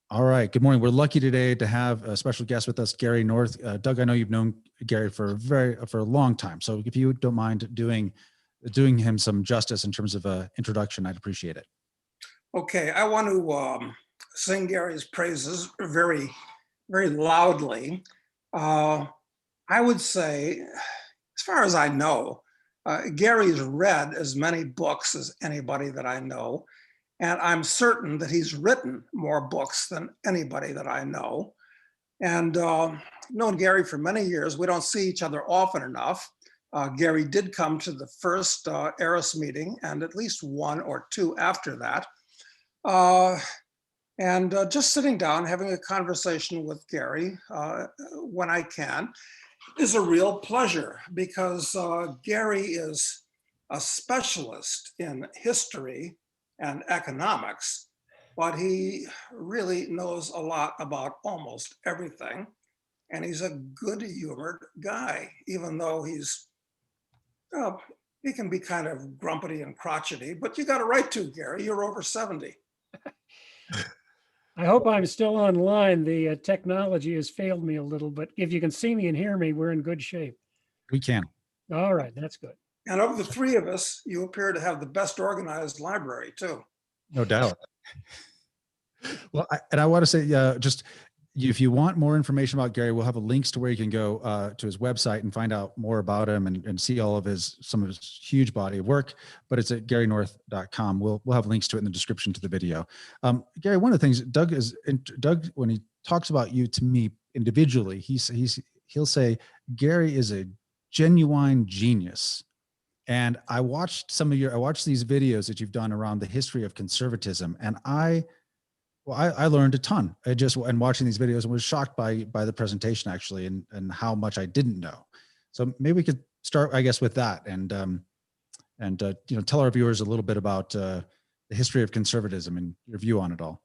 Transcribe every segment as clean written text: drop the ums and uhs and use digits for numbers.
All right. Good morning. We're lucky today to have a special guest with us, Gary North. Doug, I know you've known Gary for a long time. So if you don't mind doing him some justice in terms of an introduction, I'd appreciate it. Okay, I want to sing Gary's praises very, very loudly. I would say, as far as I know, Gary's read as many books as anybody that I know. And I'm certain that he's written more books than anybody that I know. And known Gary for many years. We don't see each other often enough. Gary did come to the first ERIS meeting and at least one or two after that. And just sitting down, having a conversation with Gary when I can is a real pleasure, because Gary is a specialist in history and economics, but he really knows a lot about almost everything. And he's a good humored guy, even though he can be kind of grumpy and crotchety, but you got a right to, Gary, you're over 70. I hope I'm still online. The technology has failed me a little, but if you can see me and hear me, we're in good shape. We can. All right, that's good. And of the three of us, you appear to have the best organized library too. No doubt. Well, I want to say, if you want more information about Gary, we'll have links to where you can go to his website and find out more about him and see all of some of his huge body of work. But it's at garynorth.com. We'll have links to it in the description to the video. Gary, one of the things Doug, when he talks about you to me individually, he'll say Gary is a genuine genius. And I watched these videos that you've done around the history of conservatism, and I learned a ton. And watching these videos, and was shocked by the presentation actually, and how much I didn't know. So maybe we could start, I guess, with that, and tell our viewers a little bit about the history of conservatism and your view on it all.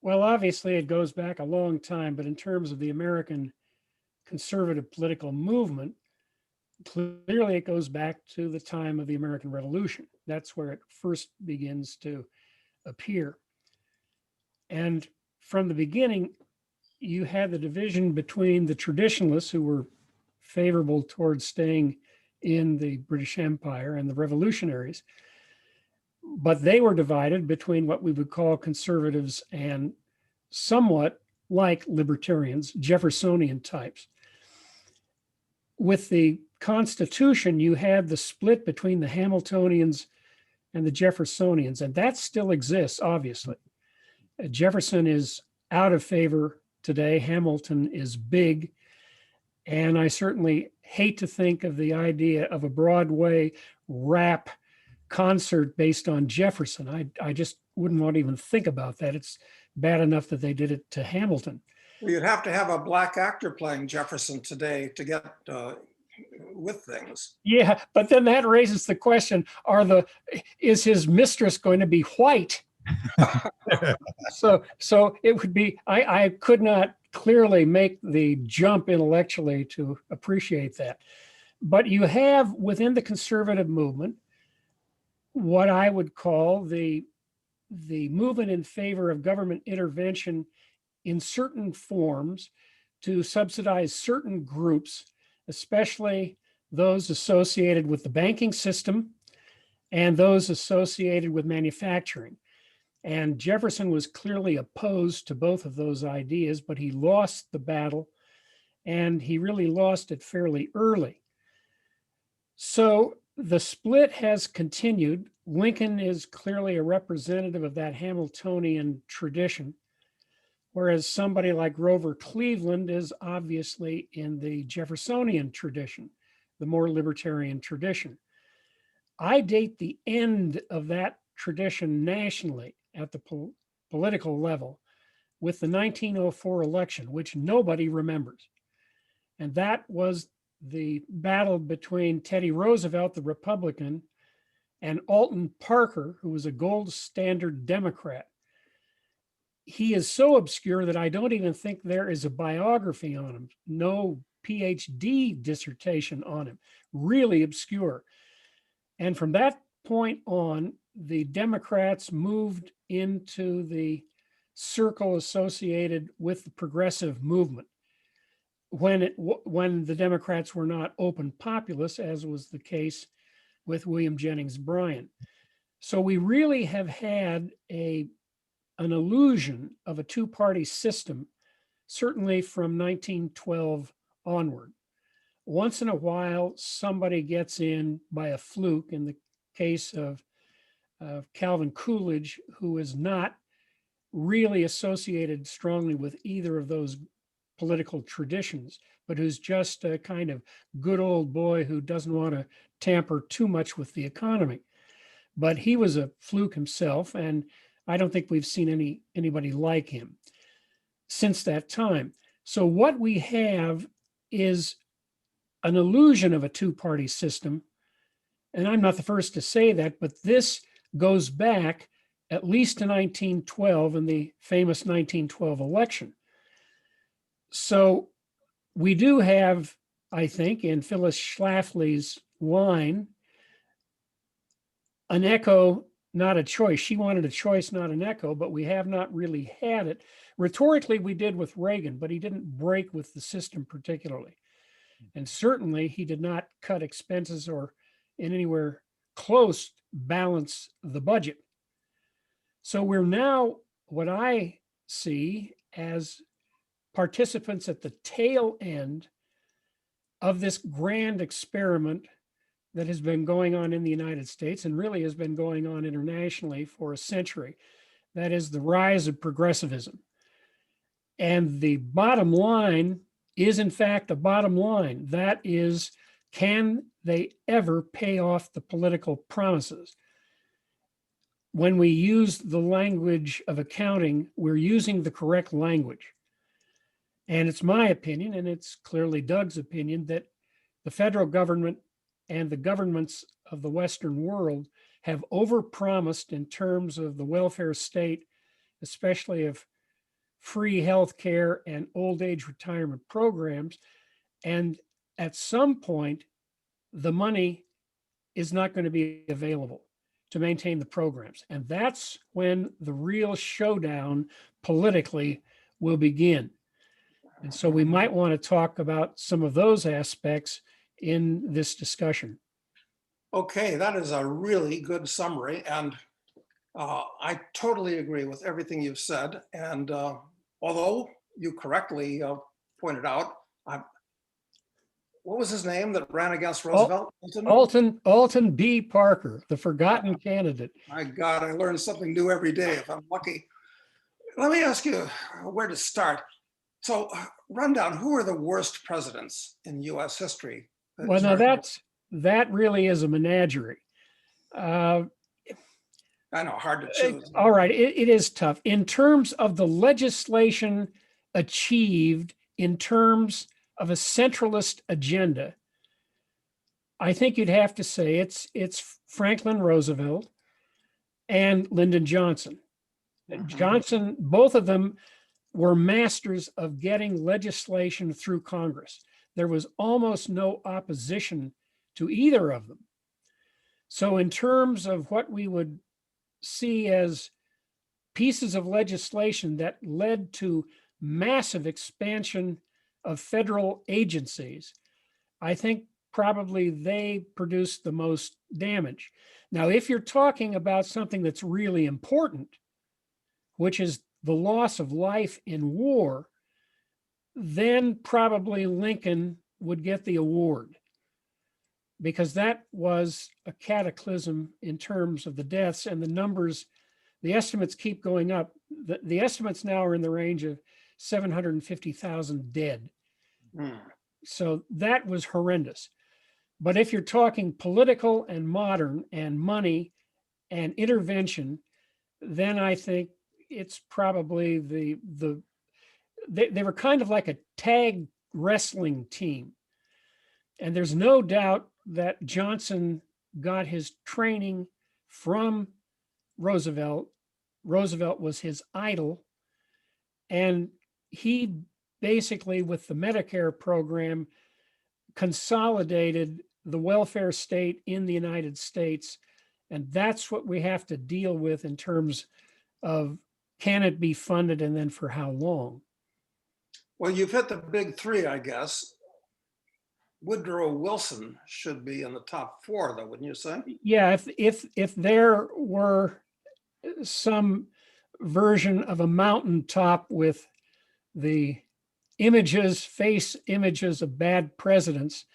Well, obviously it goes back a long time, but in terms of the American conservative political movement, clearly it goes back to the time of the American Revolution. That's where it first begins to appear. And from the beginning, you had the division between the traditionalists, who were favorable towards staying in the British Empire, and the revolutionaries. But they were divided between what we would call conservatives and somewhat like libertarians, Jeffersonian types. With the Constitution, you had the split between the Hamiltonians and the Jeffersonians, and that still exists, obviously. Jefferson is out of favor today. Hamilton is big. And I certainly hate to think of the idea of a Broadway rap concert based on Jefferson. I just wouldn't want to even think about that. It's bad enough that they did it to Hamilton. Well, you'd have to have a black actor playing Jefferson today to get with things. Yeah, but then that raises the question, is his mistress going to be white? So it would be, I could not clearly make the jump intellectually to appreciate that. But you have within the conservative movement what I would call the movement in favor of government intervention in certain forms to subsidize certain groups, especially those associated with the banking system and those associated with manufacturing. And Jefferson was clearly opposed to both of those ideas, but he lost the battle, and he really lost it fairly early. So the split has continued. Lincoln is clearly a representative of that Hamiltonian tradition, whereas somebody like Grover Cleveland is obviously in the Jeffersonian tradition, the more libertarian tradition. I date the end of that tradition nationally at the political level with the 1904 election, which nobody remembers. And that was the battle between Teddy Roosevelt, the Republican, and Alton Parker, who was a gold standard Democrat. He is so obscure that I don't even think there is a biography on him, no PhD dissertation on him, really obscure. And from that point on, the Democrats moved into the circle associated with the progressive movement when the Democrats were not open populists, as was the case with William Jennings Bryan. So we really have had an illusion of a two-party system, certainly from 1912 onward. Once in a while, somebody gets in by a fluke. In the case of Calvin Coolidge, who is not really associated strongly with either of those political traditions, but who's just a kind of good old boy who doesn't want to tamper too much with the economy. But he was a fluke himself, and I don't think we've seen anybody like him since that time. So what we have is an illusion of a two-party system. And I'm not the first to say that, but this goes back at least to 1912 and the famous 1912 election. So we do have, I think, in Phyllis Schlafly's line, an echo, not a choice. She wanted a choice, not an echo, but we have not really had it. Rhetorically, we did with Reagan, but he didn't break with the system particularly. And certainly he did not cut expenses or in anywhere close balance the budget. So we're now, what I see as participants at the tail end of this grand experiment that has been going on in the United States and really has been going on internationally for a century. That is the rise of progressivism. And the bottom line is, in fact, a bottom line. That is, can they ever pay off the political promises? When we use the language of accounting, we're using the correct language. And it's my opinion, and it's clearly Doug's opinion, that the federal government and the governments of the Western world have overpromised in terms of the welfare state, especially of free health care and old age retirement programs. And at some point, the money is not going to be available to maintain the programs. And that's when the real showdown politically will begin. And so we might want to talk about some of those aspects in this discussion. Okay, that is a really good summary. And I totally agree with everything you've said. And although you correctly pointed out, what was his name that ran against Roosevelt? Alton B. Parker, the forgotten candidate. My God, I learn something new every day if I'm lucky. Let me ask you where to start. So run down, who are the worst presidents in US history? Well, now that really is a menagerie. I know, hard to choose. All right, it is tough. In terms of the legislation achieved in terms of a centralist agenda, I think you'd have to say it's Franklin Roosevelt and Lyndon Johnson. Johnson, both of them were masters of getting legislation through Congress. There was almost no opposition to either of them. So in terms of what we would see as pieces of legislation that led to massive expansion of federal agencies, I think probably they produced the most damage. Now, if you're talking about something that's really important, which is the loss of life in war, then probably Lincoln would get the award, because that was a cataclysm in terms of the deaths and the numbers. The estimates keep going up. The estimates now are in the range of 750,000 dead. So that was horrendous. But if you're talking political and modern and money and intervention, then I think it's probably they were kind of like a tag wrestling team. And there's no doubt that Johnson got his training from Roosevelt. Roosevelt was his idol. And he basically, with the Medicare program, consolidated the welfare state in the United States And that's what we have to deal with in terms of, can it be funded and then for how long? Well, you've hit the big three, I guess. Woodrow Wilson should be in the top four, though, wouldn't you say? Yeah, if there were some version of a mountaintop with the face images of bad presidents,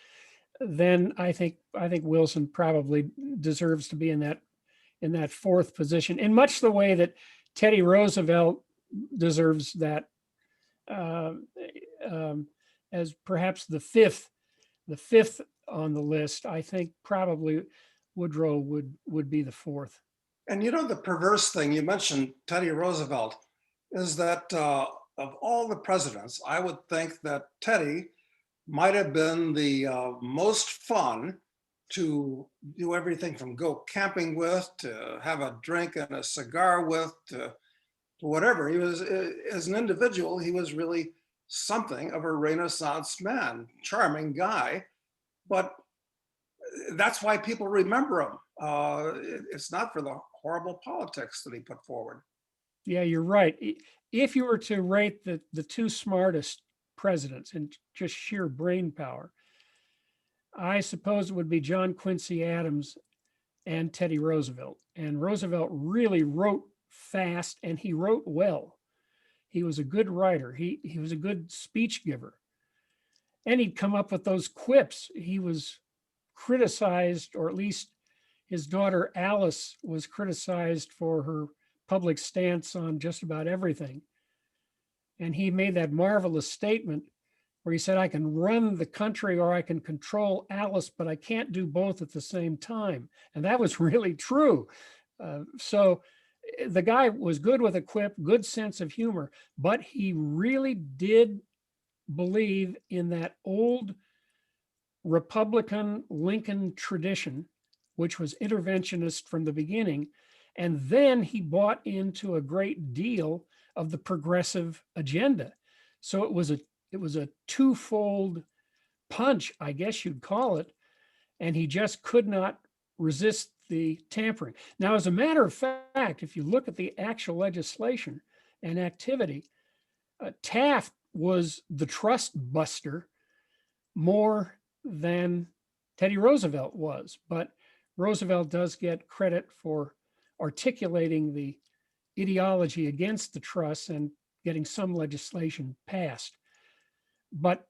then I think Wilson probably deserves to be in that fourth position, in much the way that Teddy Roosevelt deserves that, as perhaps the fifth on the list. I think probably Woodrow would be the fourth. And you know, the perverse thing, you mentioned Teddy Roosevelt, is that of all the presidents, I would think that Teddy might have been the most fun to do everything from go camping with, to have a drink and a cigar with, to whatever. He was, as an individual, he was really something of a Renaissance man, charming guy. But that's why people remember him. It's not for the horrible politics that he put forward. Yeah, you're right. If you were to rate the two smartest presidents in just sheer brain power, I suppose it would be John Quincy Adams and Teddy Roosevelt. And Roosevelt really wrote fast and he wrote well. He was a good writer. He was a good speech giver. And he'd come up with those quips. He was criticized, or at least his daughter Alice was criticized for her public stance on just about everything. And he made that marvelous statement where he said, I can run the country or I can control Alice, but I can't do both at the same time. And that was really true. So the guy was good with a quip, good sense of humor, but he really did believe in that old Republican Lincoln tradition, which was interventionist from the beginning. And then he bought into a great deal of the progressive agenda. So it was a twofold punch, I guess you'd call it. And he just could not resist the tampering. Now, as a matter of fact, if you look at the actual legislation and activity, Taft was the trust buster more than Teddy Roosevelt was. But Roosevelt does get credit for articulating the ideology against the trusts and getting some legislation passed. But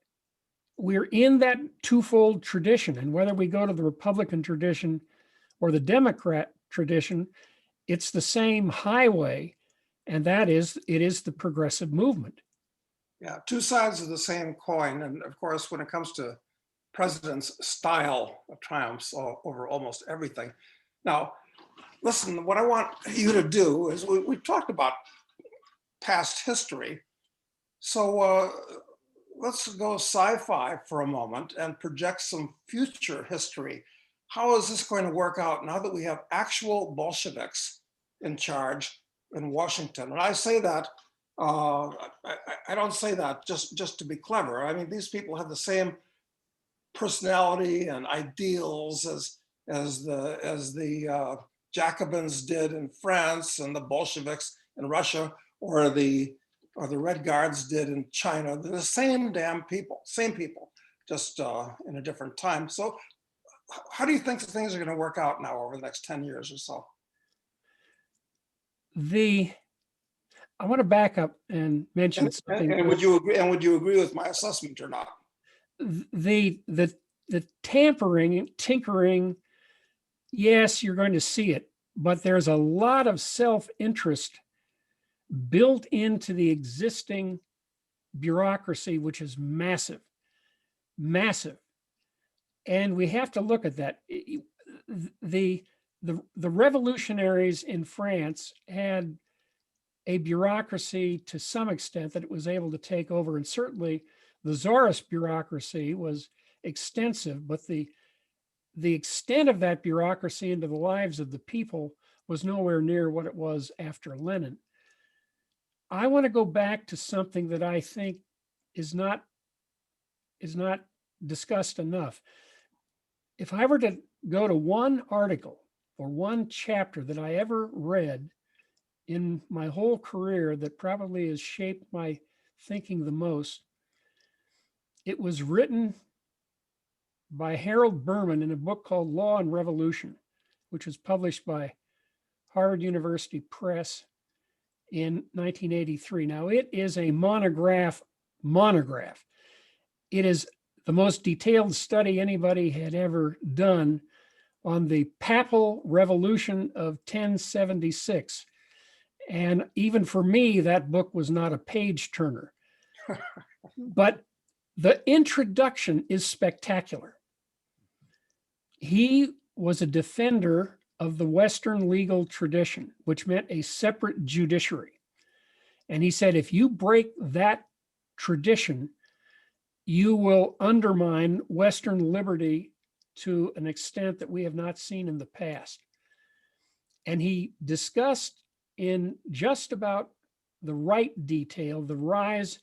we're in that twofold tradition. And whether we go to the Republican tradition or the Democrat tradition, it's the same highway. And that is, it is the progressive movement. Yeah, two sides of the same coin. And of course, when it comes to president's style, triumphs over almost everything. Now, listen, what I want you to do is we talked about past history. So let's go sci-fi for a moment and project some future history. How is this going to work out now that we have actual Bolsheviks in charge in Washington? And I say that, I don't say that just to be clever. I mean, these people have the same personality and ideals as the Jacobins did in France and the Bolsheviks in Russia, or the Red Guards did in China. They're the same damn people, just in a different time. So how do you think things are going to work out now over the next 10 years or so? I want to back up and mention something. And would you agree? And would you agree with my assessment or not? The tampering, tinkering, yes, you're going to see it, but there's a lot of self-interest built into the existing bureaucracy, which is massive, massive. And we have to look at that. The revolutionaries in France had a bureaucracy to some extent that it was able to take over. And certainly the Tsarist bureaucracy was extensive, but the extent of that bureaucracy into the lives of the people was nowhere near what it was after Lenin. I want to go back to something that I think is not discussed enough. If I were to go to one article or one chapter that I ever read in my whole career that probably has shaped my thinking the most. It was written by Harold Berman in a book called Law and Revolution, which was published by Harvard University Press in 1983. Now, it is a monograph. It is the most detailed study anybody had ever done on the Papal Revolution of 1076. And even for me, that book was not a page turner. But the introduction is spectacular. He was a defender of the Western legal tradition, which meant a separate judiciary. And he said, if you break that tradition, you will undermine Western liberty to an extent that we have not seen in the past. And he discussed in just about the right detail the rise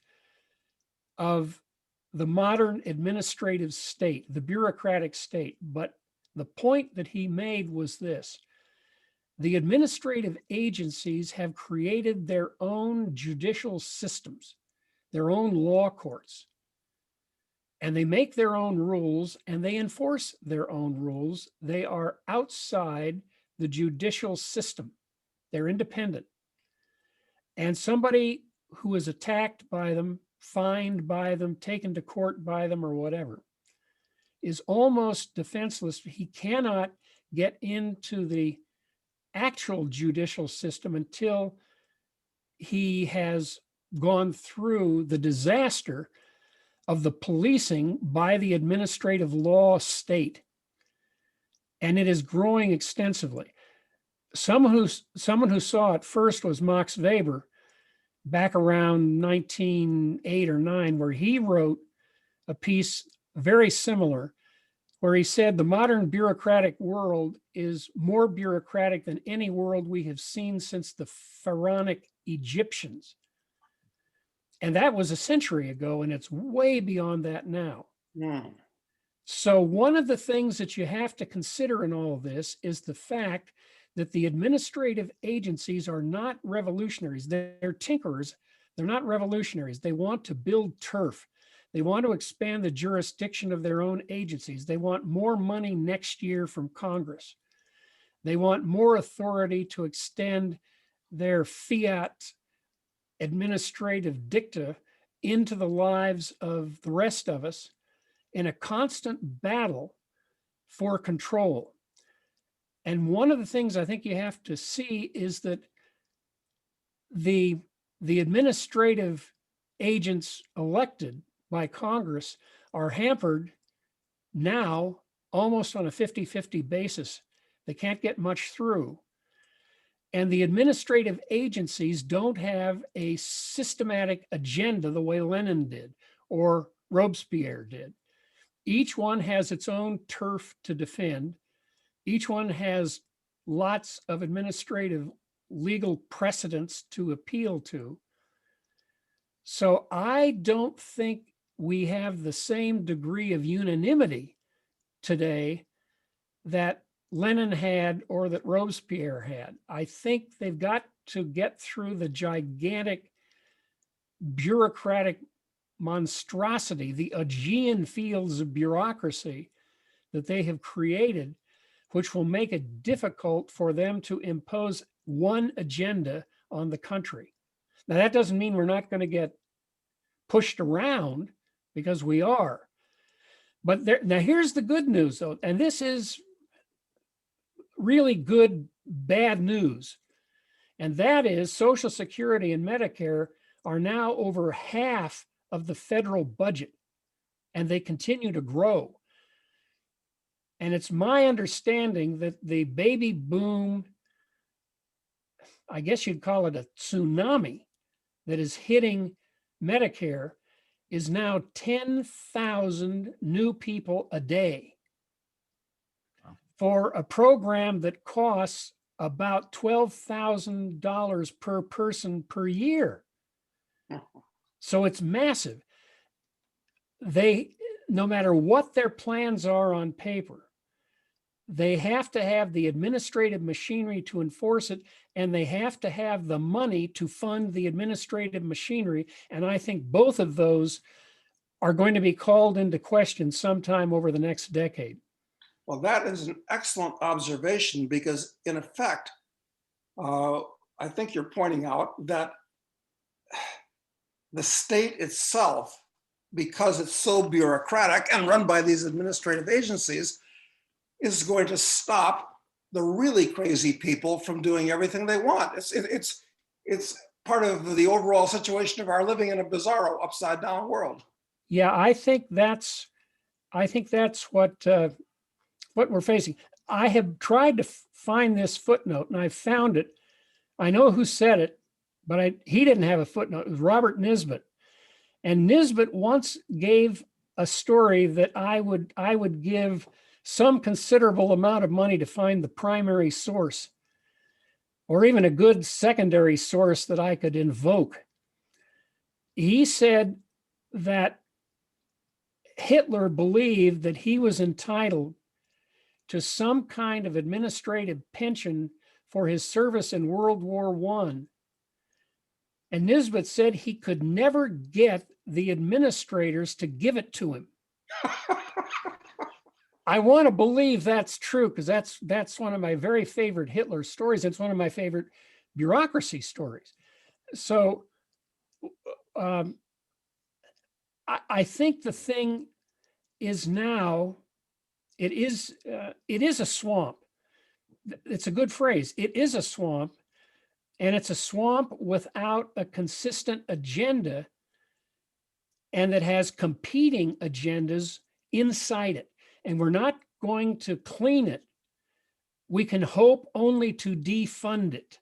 of the modern administrative state, the bureaucratic state. But the point that he made was this: the administrative agencies have created their own judicial systems, their own law courts, and they make their own rules and they enforce their own rules. They are outside the judicial system. They're independent. And somebody who is attacked by them, fined by them, taken to court by them, or whatever, is almost defenseless. He cannot get into the actual judicial system until he has gone through the disaster of the policing by the administrative law state. And it is growing extensively. Someone who saw it first was Max Weber back around 1908 or 9, where he wrote a piece very similar, where he said the modern bureaucratic world is more bureaucratic than any world we have seen since the pharaonic Egyptians. And that was a century ago, and it's way beyond that now. Mm. So one of the things that you have to consider in all of this is the fact that the administrative agencies are not revolutionaries. They're tinkerers. They're not revolutionaries. They want to build turf. They want to expand the jurisdiction of their own agencies. They want more money next year from Congress. They want more authority to extend their fiat administrative dicta into the lives of the rest of us in a constant battle for control. And one of the things I think you have to see is that the administrative agents elected by Congress are hampered now almost on a 50-50 basis. They can't get much through. And the administrative agencies don't have a systematic agenda the way Lenin did or Robespierre did. Each one has its own turf to defend. Each one has lots of administrative legal precedents to appeal to. So I don't think we have the same degree of unanimity today that Lenin had or that Robespierre had. I think they've got to get through the gigantic bureaucratic monstrosity, the Aegean fields of bureaucracy that they have created, which will make it difficult for them to impose one agenda on the country. Now, that doesn't mean we're not going to get pushed around, because we are. But now here's the good news, though, and this is really good, bad news. And that is Social Security and Medicare are now over half of the federal budget, and they continue to grow. And it's my understanding that the baby boom, I guess you'd call it a tsunami, that is hitting Medicare is now 10,000 new people a day. Wow. For a program that costs about $12,000 per person per year. So it's massive. They, no matter what their plans are on paper, they have to have the administrative machinery to enforce it, and they have to have the money to fund the administrative machinery. And I think both of those are going to be called into question sometime over the next decade. Well, that is an excellent observation because, in effect, I think you're pointing out that the state itself, because it's so bureaucratic and run by these administrative agencies, is going to stop the really crazy people from doing everything they want. It's part of the overall situation of our living in a bizarro, upside down world. Yeah, I think that's what we're facing. I have tried to find this footnote, and I found it. I know who said it, but he didn't have a footnote. It was Robert Nisbet, and Nisbet once gave a story that I would give some considerable amount of money to find the primary source, or even a good secondary source that I could invoke. He said that Hitler believed that he was entitled to some kind of administrative pension for his service in World War I. And Nisbet said he could never get the administrators to give it to him. I want to believe that's true, because that's one of my very favorite Hitler stories. It's one of my favorite bureaucracy stories. So I think the thing is now, it is a swamp. It's a good phrase. It is a swamp, and it's a swamp without a consistent agenda, and that has competing agendas inside it. And we're not going to clean it. We can hope only to defund it.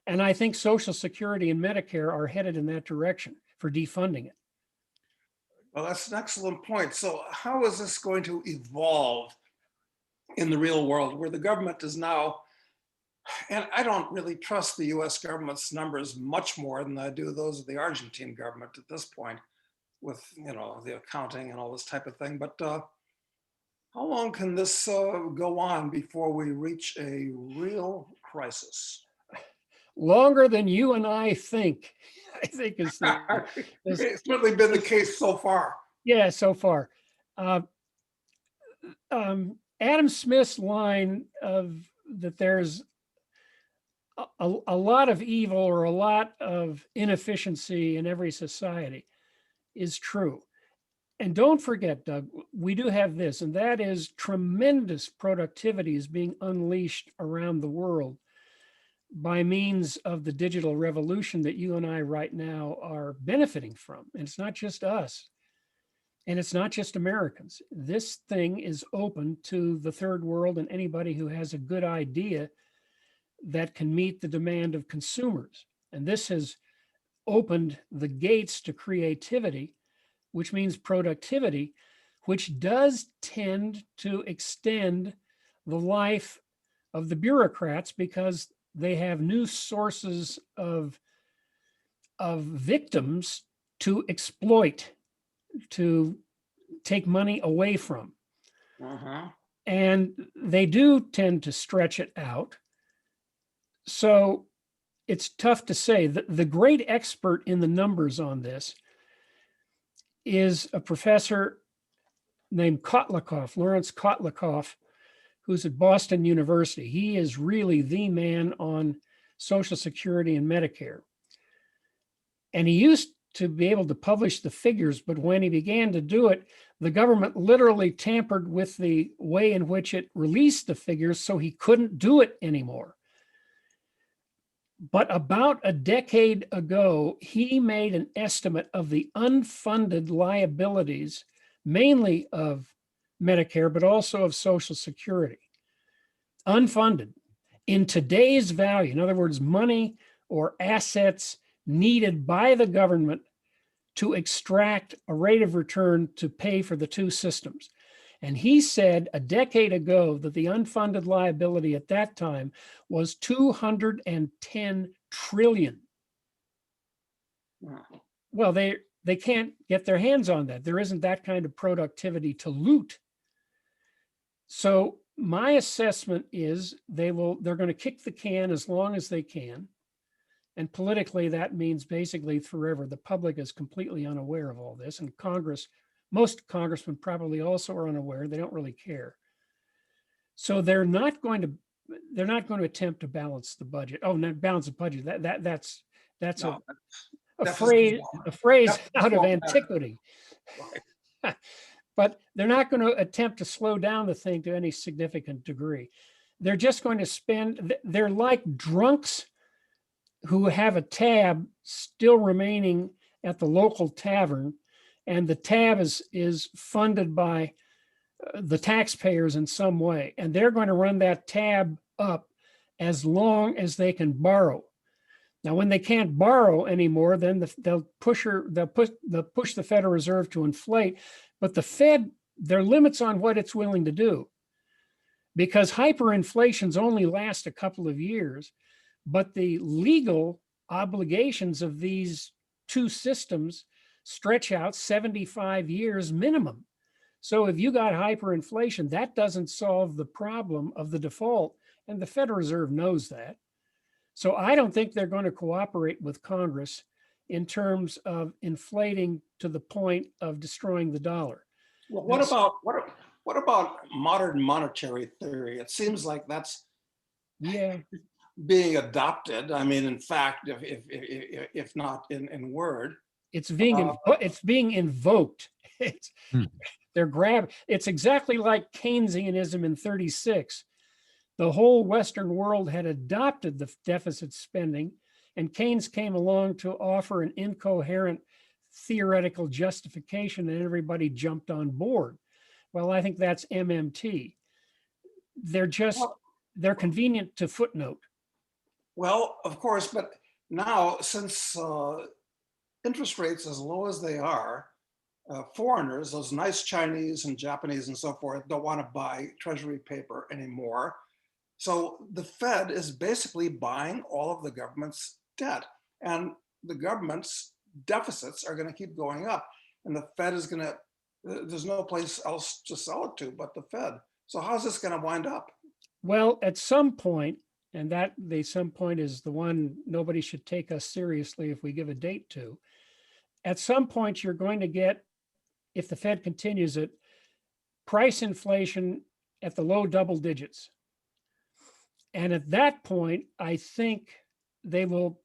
And I think Social Security and Medicare are headed in that direction for defunding it. Well, that's an excellent point. So how is this going to evolve in the real world, where the government is now, and I don't really trust the US government's numbers much more than I do those of the Argentine government at this point, with the accounting and all this type of thing. But how long can this go on before we reach a real crisis? Longer than you and I think. I think is it's certainly been the case so far. Yeah, so far. Adam Smith's line of that there's a lot of evil or a lot of inefficiency in every society is true. And don't forget, Doug, we do have this, and that is tremendous productivity is being unleashed around the world by means of the digital revolution that you and I right now are benefiting from. And it's not just us, and it's not just Americans. This thing is open to the third world and anybody who has a good idea that can meet the demand of consumers. And this has opened the gates to creativity, which means productivity, which does tend to extend the life of the bureaucrats, because they have new sources of victims to exploit, to take money away from. And they do tend to stretch it out. So it's tough to say. The great expert in the numbers on this is a professor named Lawrence Kotlikoff, who's at Boston University. He is really the man on Social Security and Medicare. And he used to be able to publish the figures, but when he began to do it, the government literally tampered with the way in which it released the figures, so he couldn't do it anymore. But about a decade ago, he made an estimate of the unfunded liabilities, mainly of Medicare, but also of Social Security. Unfunded. In today's value, in other words, money or assets needed by the government to extract a rate of return to pay for the two systems. And he said a decade ago that the unfunded liability at that time was $210 trillion. Wow. Well, they can't get their hands on that. There isn't that kind of productivity to loot. So my assessment is they're going to kick the can as long as they can. And politically, that means basically forever. The public is completely unaware of all this. And Congress, most congressmen probably also are unaware. They don't really care. So they're not going to attempt to balance the budget. Oh, not balance the budget. That's No, a deficits phrase deficits out of won't matter. antiquity. Right. But they're not going to attempt to slow down the thing to any significant degree. They're just going to spend, they're like drunks who have a tab still remaining at the local tavern, and the tab is funded by the taxpayers in some way, and they're going to run that tab up as long as they can borrow. Now, when they can't borrow anymore, then they'll push the Federal Reserve to inflate. But the Fed, there are limits on what it's willing to do, because hyperinflations only last a couple of years, but the legal obligations of these two systems stretch out 75 years minimum. So if you got hyperinflation, that doesn't solve the problem of the default, and the Federal Reserve knows that. So I don't think they're going to cooperate with Congress in terms of inflating to the point of destroying the dollar. Well, what about modern monetary theory? It seems like that's being adopted. I mean, in fact, if not in word, it's being invoked. It's exactly like Keynesianism in 36. The whole Western world had adopted the deficit spending, and Keynes came along to offer an incoherent theoretical justification, and everybody jumped on board. Well, I think that's MMT. They're convenient to footnote. Well, of course, but now since interest rates as low as they are, foreigners, those nice Chinese and Japanese and so forth, don't want to buy treasury paper anymore. So the Fed is basically buying all of the government's debt, and the government's deficits are going to keep going up, and the Fed is going to, there's no place else to sell it to but the Fed. So how's this going to wind up? Well, at some point, and that some point is the one nobody should take us seriously if we give a date to. At some point, you're going to get, if the Fed continues it, price inflation at the low double digits. And at that point, I think they will,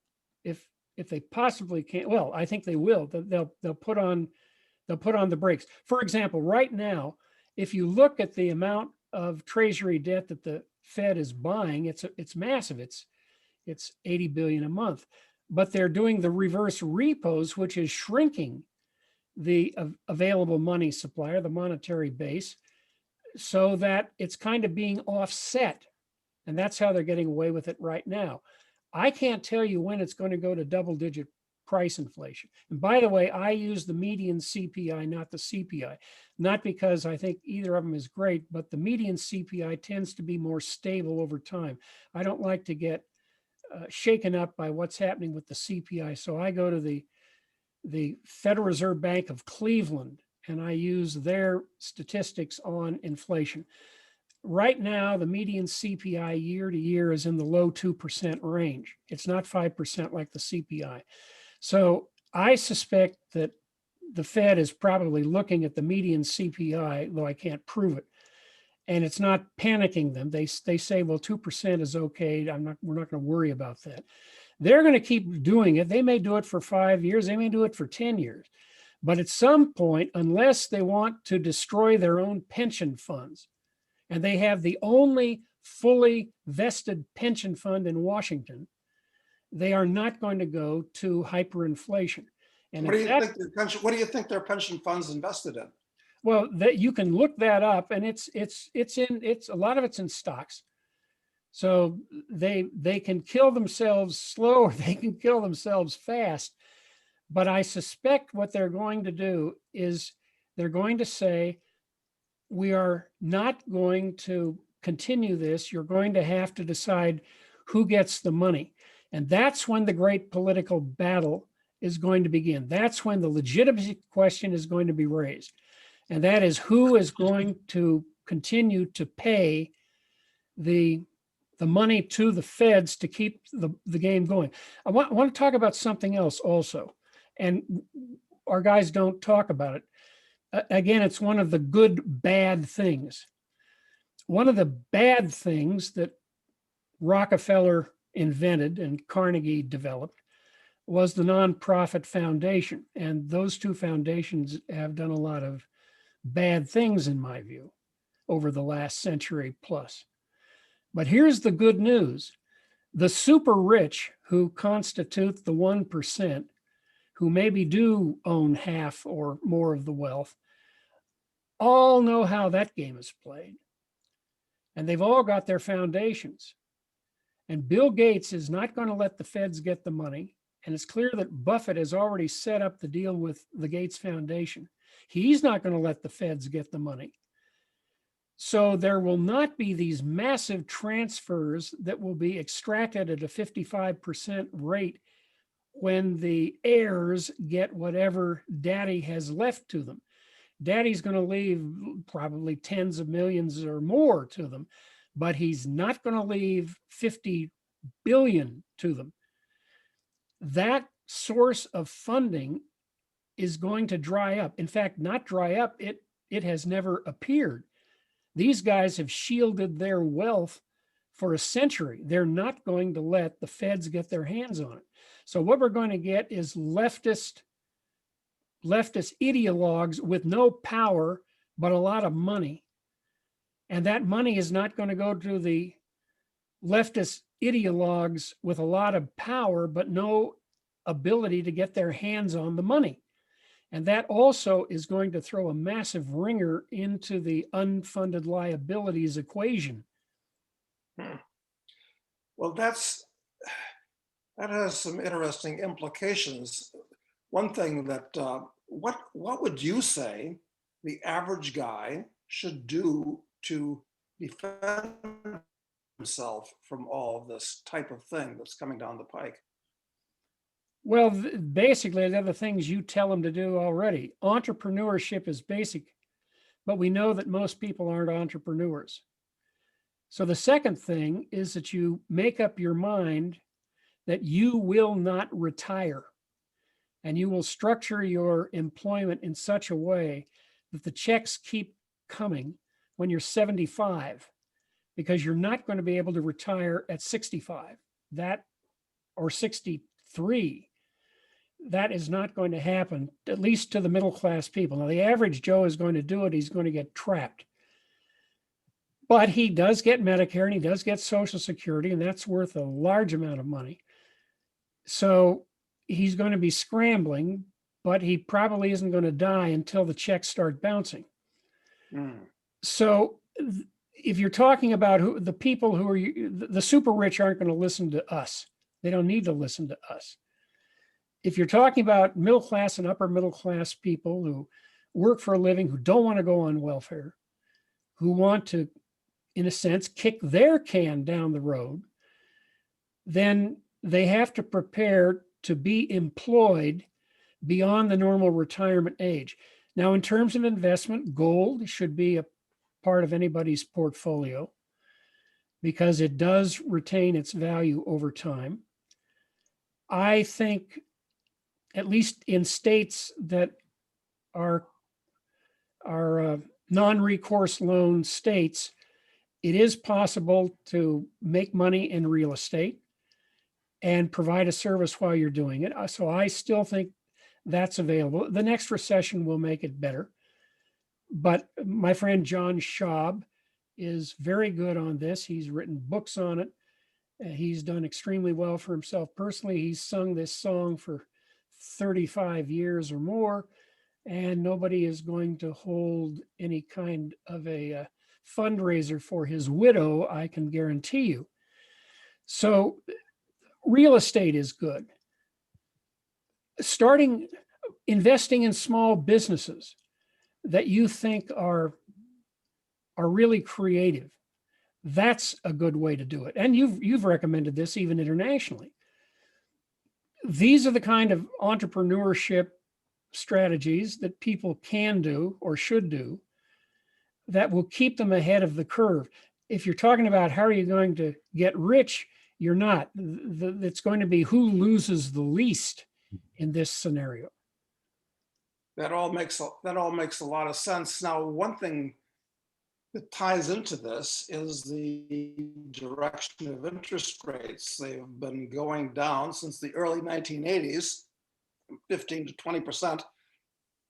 if they possibly can, well, I think they will, they'll put on the brakes. For example, right now, if you look at the amount of treasury debt that the Fed is buying, it's massive. It's 80 billion a month, but they're doing the reverse repos, which is shrinking the available money supply, or the monetary base, so that it's kind of being offset. And that's how they're getting away with it right now. I can't tell you when it's going to go to double-digit price inflation. And by the way, I use the median CPI, not the CPI, not because I think either of them is great, but the median CPI tends to be more stable over time. I don't like to get shaken up by what's happening with the CPI. So I go to the Federal Reserve Bank of Cleveland, and I use their statistics on inflation. Right now, the median CPI year to year is in the low 2% range. It's not 5% like the CPI. So I suspect that the Fed is probably looking at the median CPI, though I can't prove it, and it's not panicking them. They say, well, 2% is okay. We're not going to worry about that. They're going to keep doing it. They may do it for 5 years. They may do it for 10 years. But at some point, unless they want to destroy their own pension funds, and they have the only fully vested pension fund in Washington, they are not going to go to hyperinflation. And what do you think their pension funds invested in? Well, you can look that up, and it's a lot of it's in stocks. So they can kill themselves slow, or they can kill themselves fast. But I suspect what they're going to do is they're going to say, we are not going to continue this. You're going to have to decide who gets the money. And that's when the great political battle is going to begin. That's when the legitimacy question is going to be raised. And that is, who is going to continue to pay the money to the feds to keep the game going. I want to talk about something else also, and our guys don't talk about it. Again, it's one of the good, bad things. One of the bad things that Rockefeller invented and Carnegie developed was the nonprofit foundation. And those two foundations have done a lot of bad things, in my view, over the last century plus. But here's the good news. The super rich, who constitute the 1%, who maybe do own half or more of the wealth, all know how that game is played. And they've all got their foundations. And Bill Gates is not going to let the feds get the money. And it's clear that Buffett has already set up the deal with the Gates Foundation. He's not going to let the feds get the money. So there will not be these massive transfers that will be extracted at a 55% rate when the heirs get whatever daddy has left to them. Daddy's going to leave probably tens of millions or more to them, but he's not going to leave 50 billion to them. That source of funding is going to dry up. In fact, not dry up, it has never appeared. These guys have shielded their wealth for a century. They're not going to let the feds get their hands on it. So what we're going to get is leftist ideologues with no power, but a lot of money. And that money is not going to go to the leftist ideologues with a lot of power, but no ability to get their hands on the money. And that also is going to throw a massive ringer into the unfunded liabilities equation. Well, that has some interesting implications. One thing that, what would you say the average guy should do to defend himself from all of this type of thing that's coming down the pike? Well, basically, they're the things you tell them to do already. Entrepreneurship is basic, but we know that most people aren't entrepreneurs. So the second thing is that you make up your mind that you will not retire, and you will structure your employment in such a way that the checks keep coming when you're 75, because you're not going to be able to retire at 65, or 63. That is not going to happen, at least to the middle class people. Now, the average Joe is going to do it. He's going to get trapped. But he does get Medicare and he does get Social Security, and that's worth a large amount of money. So he's going to be scrambling, but he probably isn't going to die until the checks start bouncing. So if you're talking about the people who are the super rich aren't going to listen to us. They don't need to listen to us. If you're talking about middle class and upper middle class people who work for a living, who don't want to go on welfare, who want to, in a sense, kick their can down the road, then they have to prepare to be employed beyond the normal retirement age. Now, in terms of investment, gold should be a part of anybody's portfolio because it does retain its value over time. I think, at least in states that are non-recourse loan states, it is possible to make money in real estate and provide a service while you're doing it. So I still think that's available. The next recession will make it better. But my friend John Schaub is very good on this. He's written books on it. He's done extremely well for himself personally. He's sung this song for 35 years or more, and nobody is going to hold any kind of a fundraiser for his widow, I can guarantee you. So real estate is good. Investing in small businesses that you think are really creative, that's a good way to do it. And you've recommended this even internationally. These are the kind of entrepreneurship strategies that people can do or should do that will keep them ahead of the curve. if you're talking about how are you going to get rich, you're not. It's going to be who loses the least in this scenario. That all makes a lot of sense. Now, one thing that ties into this is the direction of interest rates. They've been going down since the early 1980s. 15 to 20%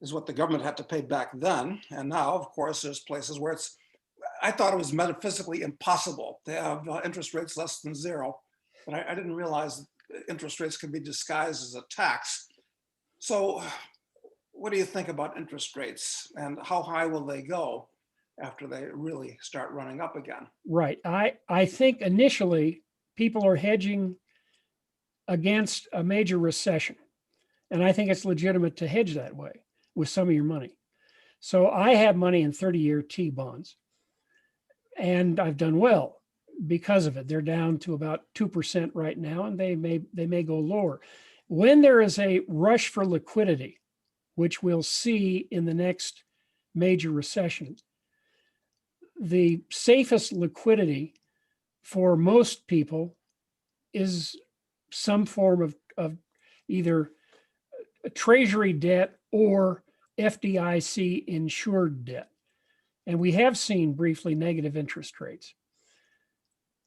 is what the government had to pay back then. And now, of course, there's places where I thought it was metaphysically impossible to have interest rates less than zero. But I didn't realize that interest rates could be disguised as a tax. So what do you think about interest rates, and how high will they go after they really start running up again? Right. I think initially people are hedging against a major recession. And I think it's legitimate to hedge that way with some of your money. So I have money in 30-year T bonds, and I've done well because of it. They're down to about 2% right now, and they may go lower. When there is a rush for liquidity, which we'll see in the next major recession, the safest liquidity for most people is some form of either treasury debt or FDIC insured debt. And we have seen briefly negative interest rates.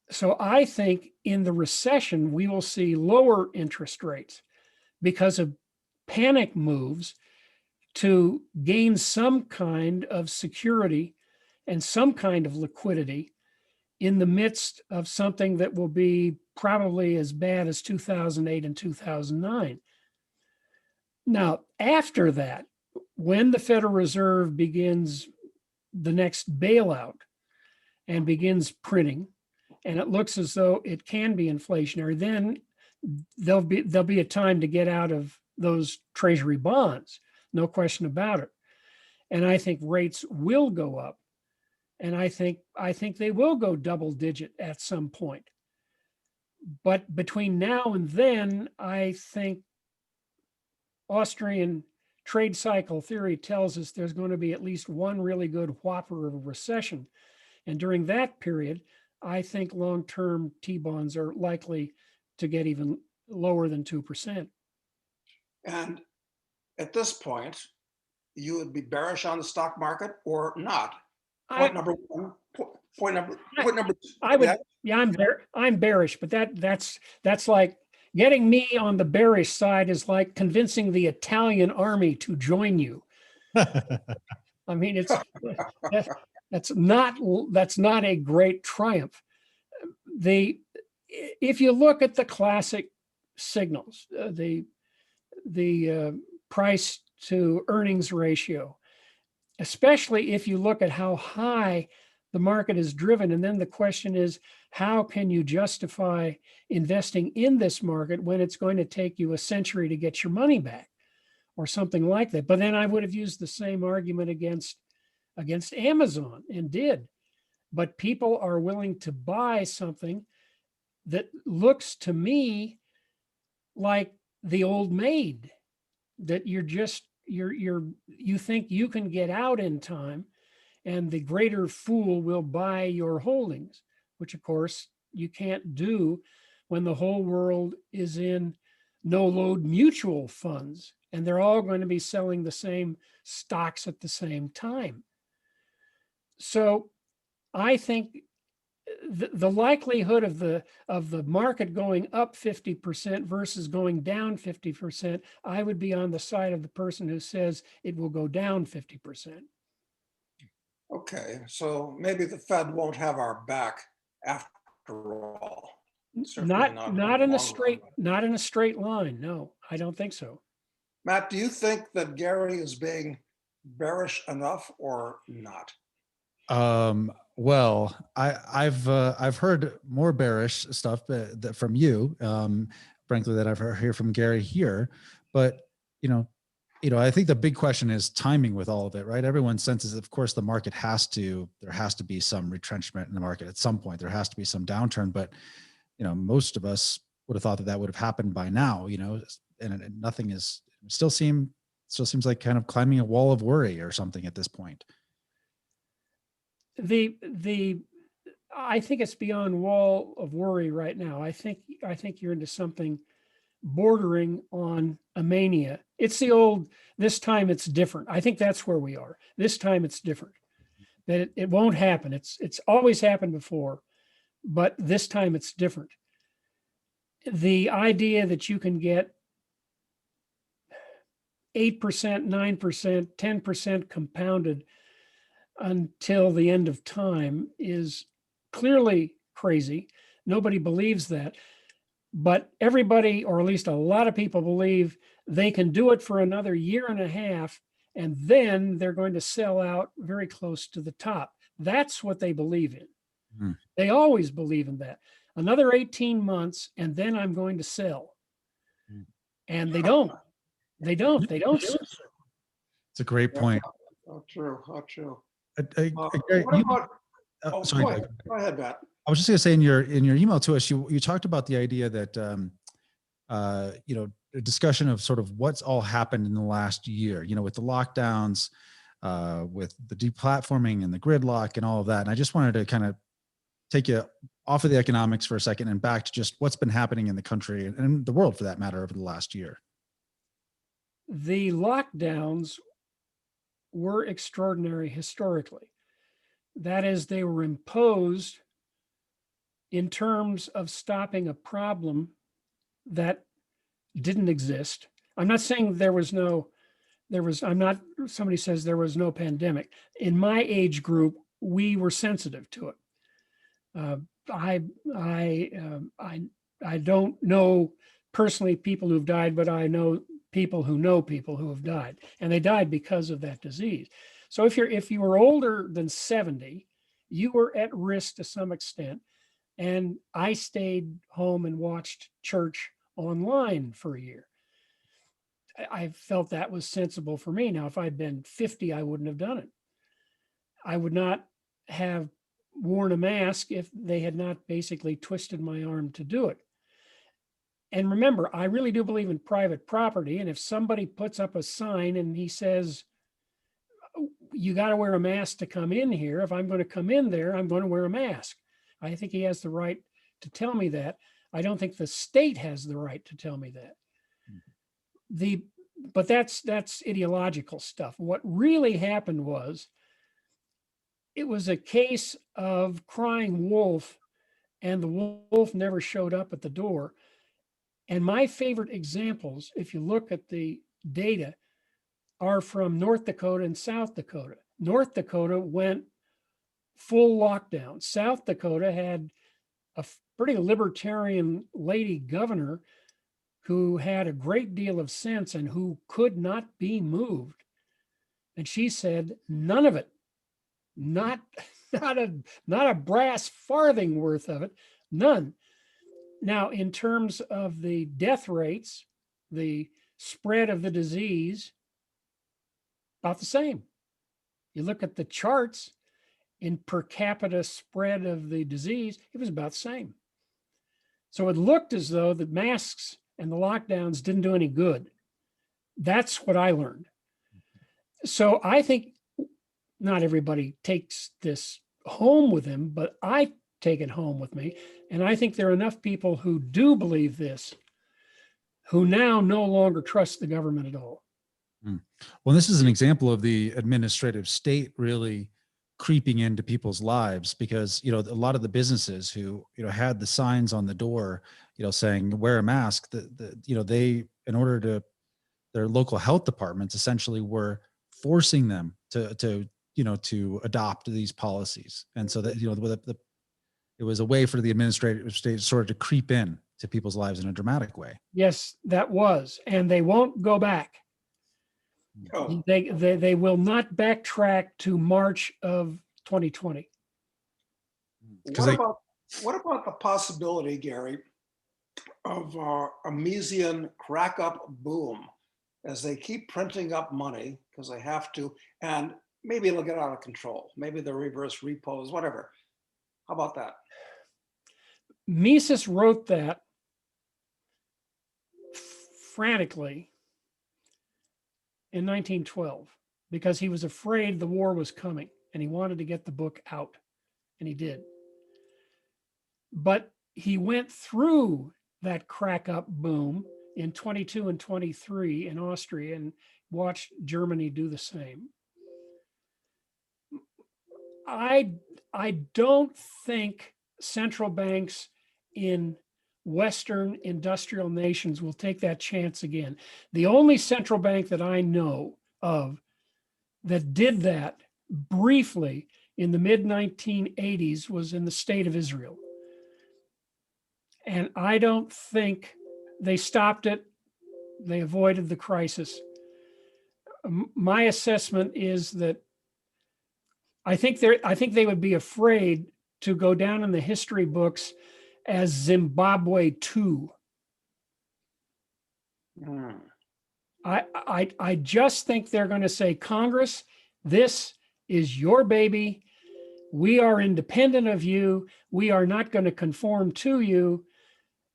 So I think in the recession, we will see lower interest rates because of panic moves to gain some kind of security and some kind of liquidity in the midst of something that will be probably as bad as 2008 and 2009. Now, after that, when the Federal Reserve begins the next bailout and begins printing, and it looks as though it can be inflationary, then there'll be a time to get out of those treasury bonds, no question about it. And I think rates will go up, and I think they will go double digit at some point. But between now and then, I think Austrian trade cycle theory tells us there's going to be at least one really good whopper of a recession. And during that period, I think long-term T-bonds are likely to get even lower than 2%. And at this point, you would be bearish on the stock market or not? Point number one. Point number two. I would, yeah, I'm bearish, but that's like getting me on the bearish side is like convincing the Italian army to join you. I mean, that's not a great triumph. If you look at the classic signals, the price to earnings ratio, especially if you look at how high the market is driven. And then the question is, how can you justify investing in this market when it's going to take you a century to get your money back or something like that? But then I would have used the same argument against Amazon and did. But people are willing to buy something that looks to me like the old maid, that you think you can get out in time, and the greater fool will buy your holdings, which of course you can't do when the whole world is in no load mutual funds and they're all going to be selling the same stocks at the same time. So I think the likelihood of the market going up 50% versus going down 50%, I would be on the side of the person who says it will go down 50%. Okay, so maybe the Fed won't have our back after all. Not in a straight line. No, I don't think so. Matt, do you think that Gary is being bearish enough or not? Well, I've heard more bearish stuff from you, frankly, that I've heard from Gary here. But I think the big question is timing with all of it, right? Everyone senses, of course, the market there has to be some retrenchment in the market at some point. There has to be some downturn, but most of us would have thought that would have happened by now. And nothing is still seems like kind of climbing a wall of worry or something at this point. I think it's beyond wall of worry right now. I think you're into something bordering on a mania. It's the old, this time it's different. I think that's where we are. This time it's different. That it won't happen. It's always happened before, but this time it's different. The idea that you can get 8%, 9%, 10% compounded until the end of time is clearly crazy. Nobody believes that. But everybody, or at least a lot of people, believe they can do it for another year and a half, and then they're going to sell out very close to the top. That's what they believe in. Hmm. They always believe in that. Another 18 months, and then I'm going to sell. Hmm. And they don't. They don't. They don't. It's a great point. How true. How true. Gary, What about? Oh, sorry, go ahead, Matt. I was just going to say in your email to us, you talked about the idea that a discussion of sort of what's all happened in the last year, with the lockdowns, with the deplatforming and the gridlock and all of that. And I just wanted to kind of take you off of the economics for a second and back to just what's been happening in the country and the world, for that matter, over the last year. The lockdowns were extraordinary historically. That is, they were imposed in terms of stopping a problem that didn't exist. I'm not saying somebody says there was no pandemic. In my age group, we were sensitive to it. I don't know personally people who've died, but I know people who have died, and they died because of that disease. So if you were older than 70, you were at risk to some extent. And I stayed home and watched church online for a year. I felt that was sensible for me. Now, if I'd been 50, I wouldn't have done it. I would not have worn a mask if they had not basically twisted my arm to do it. And remember, I really do believe in private property. And if somebody puts up a sign and he says, you got to wear a mask to come in here, if I'm going to come in there, I'm going to wear a mask. I think he has the right to tell me that. I don't think the state has the right to tell me that. But that's ideological stuff. What really happened was, it was a case of crying wolf, and the wolf never showed up at the door. And my favorite examples, if you look at the data, are from North Dakota and South Dakota. North Dakota went full lockdown. South Dakota had a pretty libertarian lady governor who had a great deal of sense and who could not be moved. And she said, none of it, not a brass farthing worth of it, none. Now, in terms of the death rates, the spread of the disease, about the same. You look at the charts in per capita spread of the disease, it was about the same. So it looked as though the masks and the lockdowns didn't do any good. That's what I learned. So I think not everybody takes this home with them, but I take it home with me. And I think there are enough people who do believe this, who now no longer trust the government at all. Well, this is an example of the administrative state really creeping into people's lives, because, a lot of the businesses who, had the signs on the door, saying wear a mask, they, in order to, their local health departments essentially were forcing them to adopt these policies. And so that, it was a way for the administrative state sort of to creep in to people's lives in a dramatic way. Yes, that was, and they won't go back. Oh. They will not backtrack to March of 2020. What about the possibility, Gary, of a Misesian crack up boom as they keep printing up money because they have to, and maybe it'll get out of control. Maybe the reverse repos, whatever. How about that? Mises wrote that frantically in 1912 because he was afraid the war was coming and he wanted to get the book out, and he did. but he went through that crack up boom in 22 and 23 in Austria and watched Germany do the same. I don't think central banks in Western industrial nations will take that chance again. The only central bank that I know of that did that briefly in the mid 1980s was in the state of Israel. And I don't think they stopped it. They avoided the crisis. My assessment is that I think they would be afraid to go down in the history books as Zimbabwe 2. I just think they're going to say, Congress, this is your baby. We are independent of you. We are not going to conform to you.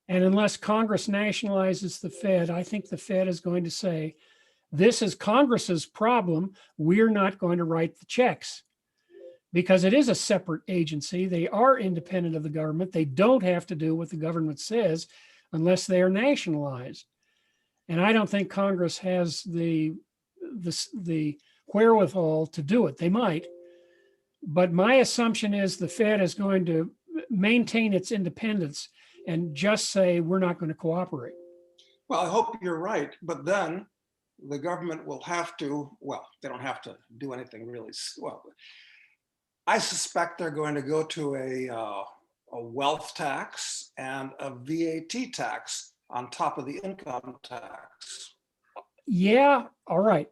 And unless Congress nationalizes the Fed, I think the Fed is going to say, this is Congress's problem. We're not going to write the checks. Because it is a separate agency. They are independent of the government. They don't have to do what the government says unless they are nationalized. And I don't think Congress has the wherewithal to do it. They might. But my assumption is the Fed is going to maintain its independence and just say, we're not going to cooperate. Well, I hope you're right. But then the government will have to, well, they don't have to do anything really. Well, I suspect they're going to go to a wealth tax and a VAT tax on top of the income tax. Yeah, all right.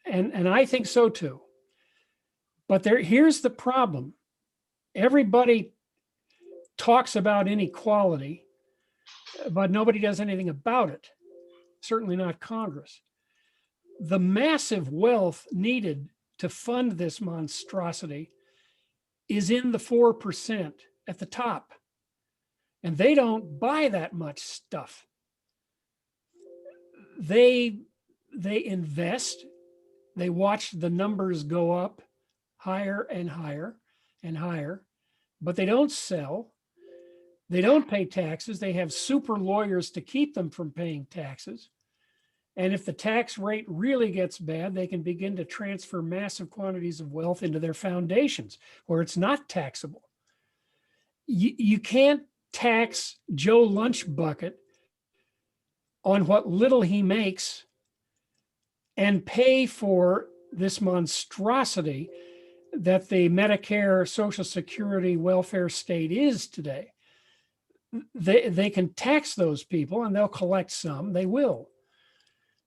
And I think so too. But here's the problem. Everybody talks about inequality, but nobody does anything about it. Certainly not Congress. The massive wealth needed to fund this monstrosity is in the 4% at the top. And they don't buy that much stuff. They invest, they watch the numbers go up higher and higher and higher, but they don't sell. They don't pay taxes. They have super lawyers to keep them from paying taxes. And if the tax rate really gets bad, they can begin to transfer massive quantities of wealth into their foundations where it's not taxable. You can't tax Joe Lunchbucket on what little he makes and pay for this monstrosity that the Medicare, Social Security, welfare state is today. They can tax those people and they'll collect some, they will.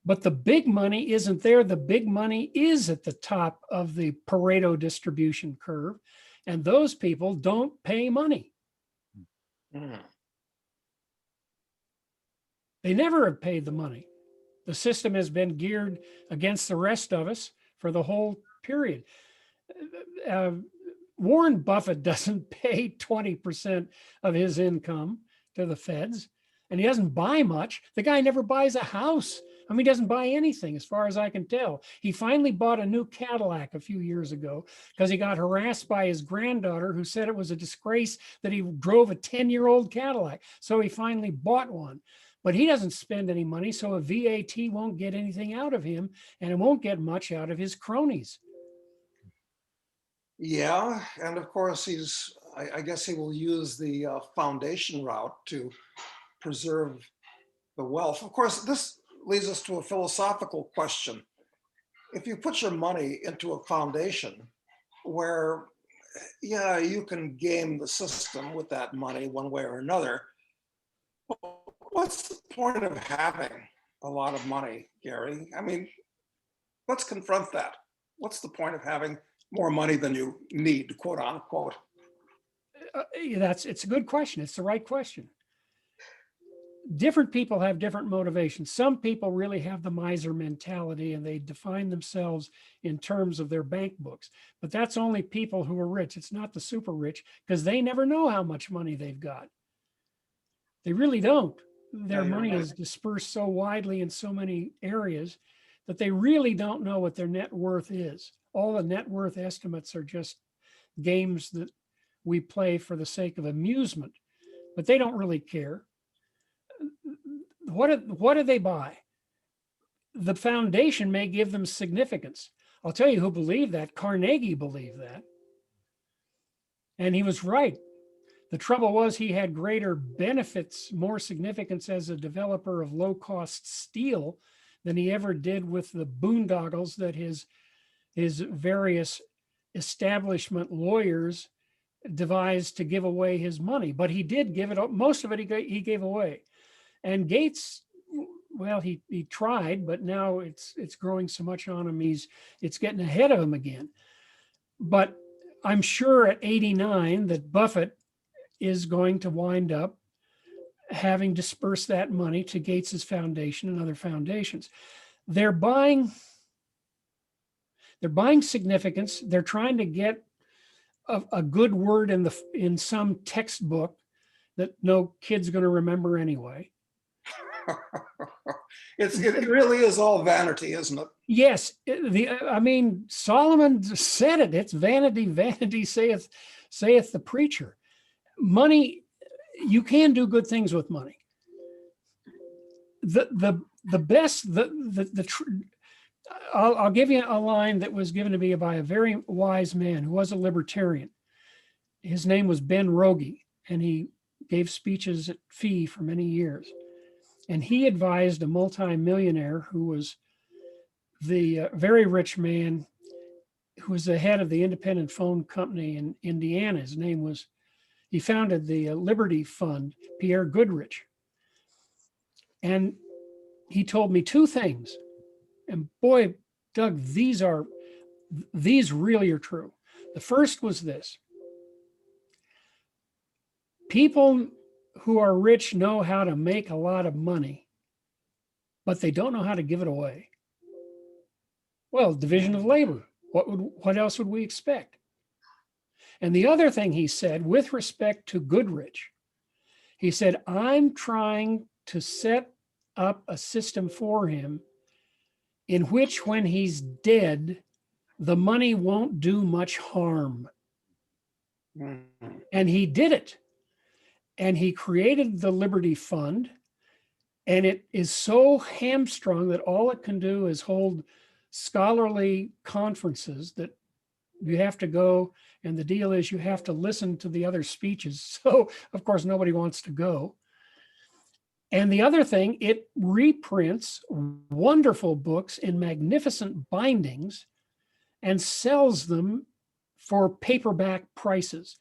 But the big money isn't there. The big money is at the top of the Pareto distribution curve. And those people don't pay money. They never have paid the money. The system has been geared against the rest of us for the whole period. Warren Buffett doesn't pay 20% of his income to the feds, and he doesn't buy much. The guy never buys a house. I mean, he doesn't buy anything as far as I can tell. He finally bought a new Cadillac a few years ago because he got harassed by his granddaughter who said it was a disgrace that he drove a 10-year-old Cadillac. So he finally bought one. But he doesn't spend any money, so a VAT won't get anything out of him, and it won't get much out of his cronies. Yeah, and of course I guess he will use the foundation route to preserve the wealth. Of course, this leads us to a philosophical question. If you put your money into a foundation where, yeah, you can game the system with that money one way or another, what's the point of having a lot of money, Gary? I mean, let's confront that. What's the point of having more money than you need, quote unquote? It's a good question. It's the right question. Different people have different motivations. Some people really have the miser mentality and they define themselves in terms of their bank books. But that's only people who are rich. It's not the super rich because they never know how much money they've got. They really don't. Their money is dispersed so widely in so many areas that they really don't know what their net worth is. All the net worth estimates are just games that we play for the sake of amusement. but they don't really care. What do they buy? The foundation may give them significance. I'll tell you who believed that. Carnegie believed that. And he was right. The trouble was he had greater benefits, more significance as a developer of low-cost steel than he ever did with the boondoggles that his various establishment lawyers devised to give away his money. But he did give it up. Most of it he gave away. And Gates, well, he tried, but now it's growing so much on him, it's getting ahead of him again. But I'm sure at 89 that Buffett is going to wind up having dispersed that money to Gates's foundation and other foundations. They're buying significance. They're trying to get a good word in some textbook that no kid's going to remember anyway. It really is all vanity, isn't it? Yes, I mean, Solomon said it. It's vanity, vanity saith the preacher. Money, you can do good things with money. I'll give you a line that was given to me by a very wise man who was a libertarian. His name was Ben Rogie, and he gave speeches at Fee for many years. And he advised a multimillionaire who was the very rich man who was the head of the independent phone company in Indiana. His name was, he founded the Liberty Fund, Pierre Goodrich. And he told me two things. And boy, Doug, these really are true. The first was this: people who are rich know how to make a lot of money, but they don't know how to give it away. Well, division of labor. What else would we expect? And the other thing he said with respect to Goodrich, he said, I'm trying to set up a system for him in which when he's dead, the money won't do much harm. Mm-hmm. And he did it. And he created the Liberty Fund, and it is so hamstrung that all it can do is hold scholarly conferences that you have to go, and the deal is you have to listen to the other speeches. So, of course, nobody wants to go. And the other thing, it reprints wonderful books in magnificent bindings and sells them for paperback prices.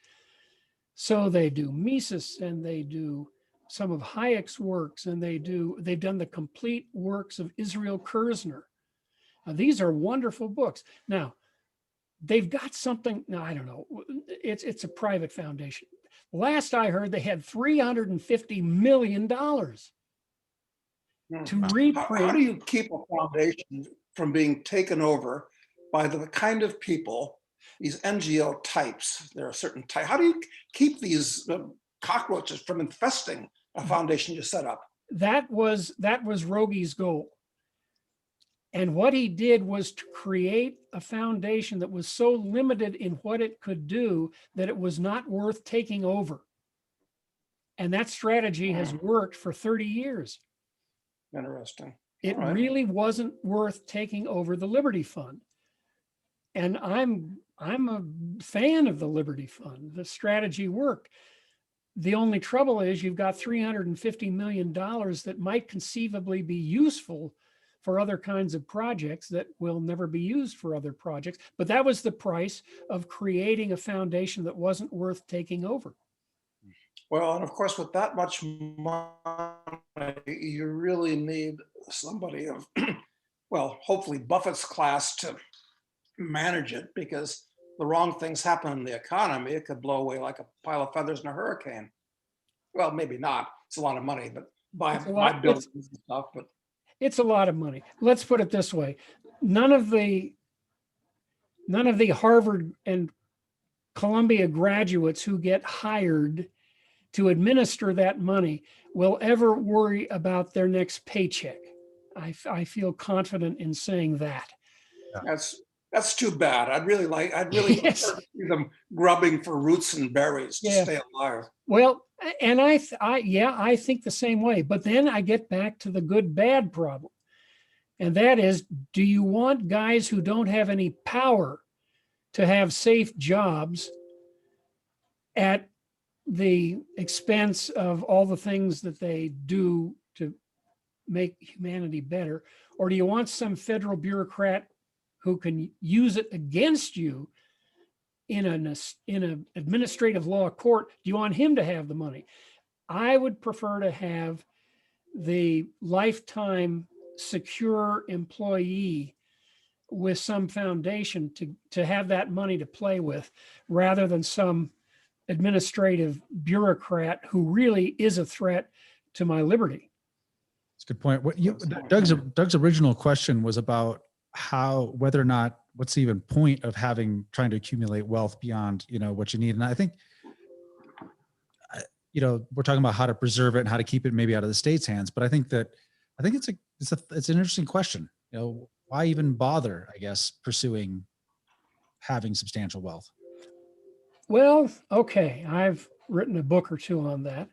So they do Mises, and they do some of Hayek's works, and they've done the complete works of Israel Kirzner. Now, these are wonderful books. Now, they've got something, no, I don't know. It's a private foundation. Last I heard, they had $350 million to reprint. How do you keep a foundation from being taken over by the kind of people, these NGO types? There are certain types. How do you keep these cockroaches from infesting a foundation you set up? That was Rogie's goal. And what he did was to create a foundation that was so limited in what it could do that it was not worth taking over. And that strategy has worked for 30 years. Interesting. It really wasn't worth taking over the Liberty Fund. And I'm a fan of the Liberty Fund. The strategy worked. The only trouble is you've got $350 million that might conceivably be useful for other kinds of projects that will never be used for other projects. But that was the price of creating a foundation that wasn't worth taking over. Well, and of course, with that much money, you really need somebody of, well, hopefully Buffett's class to manage it, because the wrong things happen in the economy. It could blow away like a pile of feathers in a hurricane. Well, maybe not. It's a lot of money, but buy buildings and stuff. But it's a lot of money. Let's put it this way: none of the Harvard and Columbia graduates who get hired to administer that money will ever worry about their next paycheck. I feel confident in saying that. That's That's too bad. I'd really Yes. prefer to see them grubbing for roots and berries to Yeah. stay alive. Well, and I think the same way. But then I get back to the good bad problem. And that is, do you want guys who don't have any power to have safe jobs at the expense of all the things that they do to make humanity better? Or do you want some federal bureaucrat who can use it against you in an administrative law court? Do you want him to have the money? I would prefer to have the lifetime secure employee with some foundation to have that money to play with, rather than some administrative bureaucrat who really is a threat to my liberty. That's a good point. Doug's original question was about whether or not, what's the even point of trying to accumulate wealth beyond, what you need. And I think, we're talking about how to preserve it and how to keep it maybe out of the state's hands. But I think it's an interesting question. Why even bother, I guess, pursuing having substantial wealth? Well, okay. I've written a book or two on that.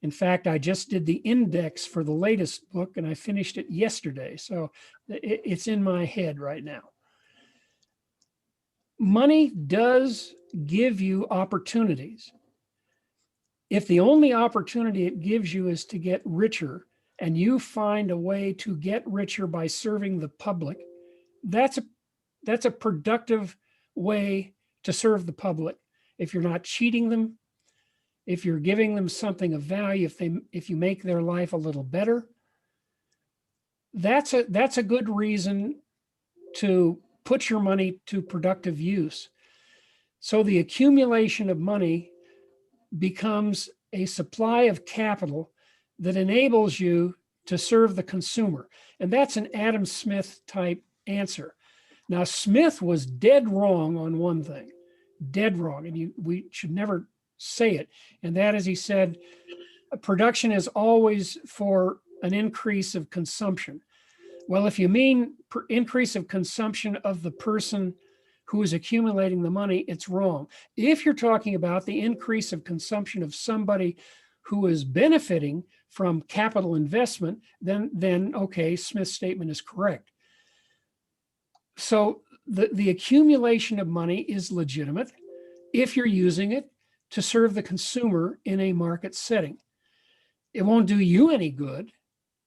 In fact, I just did the index for the latest book and I finished it yesterday. So it's in my head right now. Money does give you opportunities. If the only opportunity it gives you is to get richer, and you find a way to get richer by serving the public, that's a productive way to serve the public. If you're not cheating them, if you're giving them something of value, if you make their life a little better, that's a good reason to put your money to productive use. So the accumulation of money becomes a supply of capital that enables you to serve the consumer. And that's an Adam Smith type answer. Now, Smith was dead wrong on one thing, dead wrong. And we should never say it. And that is, he said, production is always for an increase of consumption. Well, if you mean increase of consumption of the person who is accumulating the money, it's wrong. If you're talking about the increase of consumption of somebody who is benefiting from capital investment, then okay, Smith's statement is correct. So the accumulation of money is legitimate if you're using it to serve the consumer in a market setting. It won't do you any good,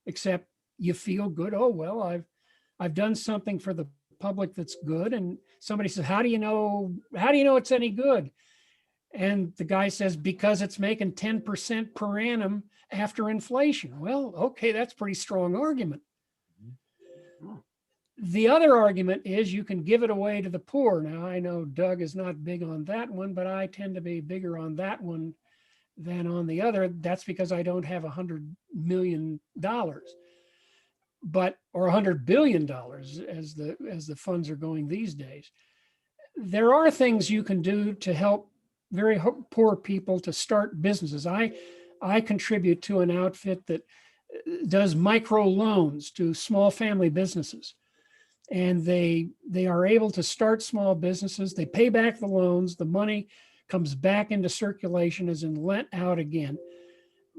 except you feel good. Oh, well, I've done something for the public that's good. And somebody says, how do you know it's any good? And the guy says, because it's making 10% per annum after inflation. Well, okay, that's a pretty strong argument. The other argument is you can give it away to the poor. Now, I know Doug is not big on that one, but I tend to be bigger on that one than on the other. That's because I don't have $100 million, or $100 billion as the funds are going these days. There are things you can do to help very poor people to start businesses. I contribute to an outfit that does micro loans to small family businesses. And they are able to start small businesses. They pay back the loans. The money comes back into circulation as in lent out again.